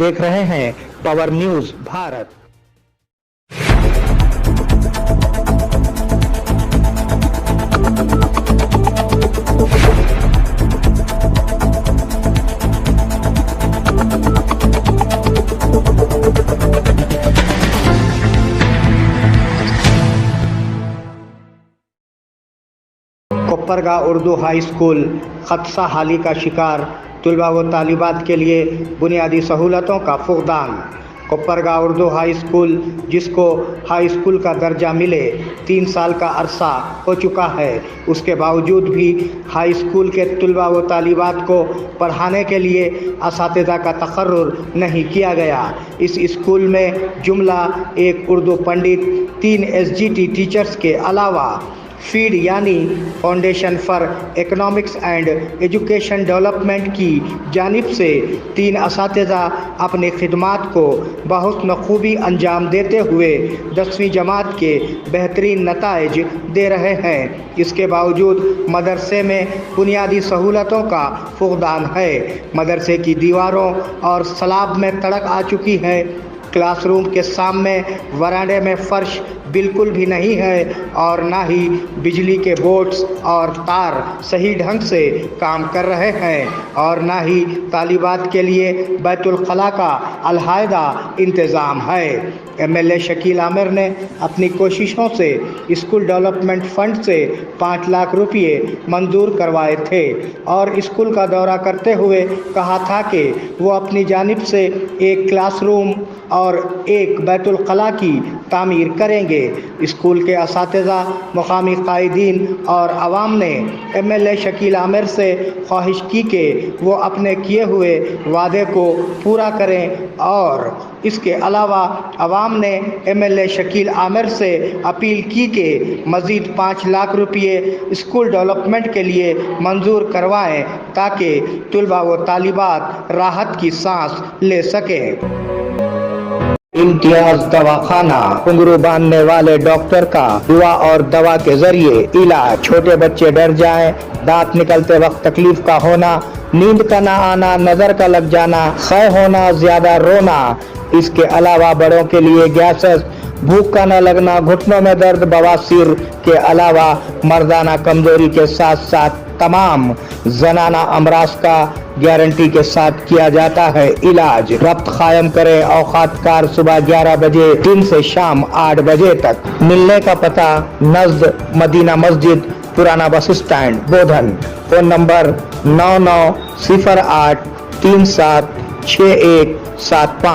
देख रहे हैं power news Bharat. Kopargaon Urdu high school खदशा हाली का शिकार, तलबा व तालिबात के लिए बुनियादी सहूलतों का फुकदान। कोपरगांव उर्दू हाई स्कूल, जिसको हाई स्कूल का दर्जा मिले 3 साल का अरसा हो चुका है, उसके बावजूद भी हाई स्कूल के तलबा व तालिबात को पढ़ाने के लिए असातिज़ा का तकर्रुर नहीं किया गया। इस स्कूल में जुमला एक उर्दू पंडित, 3 SGT टीचर्स के अलावा फीड यानी foundation for economics and education development की जानिब से 3 असातिज़ा अपनी खिदमात को बहुत खूबी अंजाम देते हुए 10वीं जमात के बेहतरीन नताइज दे रहे हैं। इसके बावजूद मदरसे में बुनियादी सहूलतों का फुकदान है। मदरसे की दीवारों और सलाब में तड़क आ चुकी है। क्लासरूम के सामने वरांडे में फर्श बिल्कुल भी नहीं है और ना ही बिजली के बोर्ड्स और तार सही ढंग से काम कर रहे हैं और ना ही तालिबात के लिए बैतुल खला का अलहायदा इंतज़ाम है। MLA शकील आमिर ने अपनी कोशिशों से स्कूल डेवलपमेंट फंड से 5 लाख रुपये मंजूर करवाए थे और स्कूल का दौरा करते हुए कहा था कि वो अपनी जानिब से एक क्लासरूम और एक बैतुल खला की तामीर करेंगे। स्कूल के असातिज़ा, मुकामी कायदीन और आवाम ने MLA शकील आमिर से ख्वाहिश की कि वो अपने किए हुए वादे को पूरा करें और इसके अलावा आवाम ने MLA शकील आमिर से अपील की कि मज़ीद 5 लाख रुपये स्कूल डेवलपमेंट के लिए मंजूर करवाएं ताकि तलबा व तालिबात राहत की सांस ले सकें। इम्तियाज दवाखाना, घुंघरू बांधने वाले डॉक्टर का दुआ और दवा के जरिए इलाज। छोटे बच्चे डर जाएं, दांत निकलते वक्त तकलीफ का होना, नींद का ना आना, नजर का लग जाना, खै होना, ज्यादा रोना। इसके अलावा बड़ों के लिए गैसेस, भूख का न लगना, घुटनों में दर्द, बवासीर के अलावा मर्दाना कमजोरी के साथ साथ तमाम जनाना अमराज का गारंटी के साथ किया जाता है इलाज। रब्त कायम करें औकात कार सुबह 11 बजे दिन से शाम 8 बजे तक। मिलने का पता नज़द मदीना मस्जिद, पुराना बस स्टैंड, बोधन। Phone number 9908376175।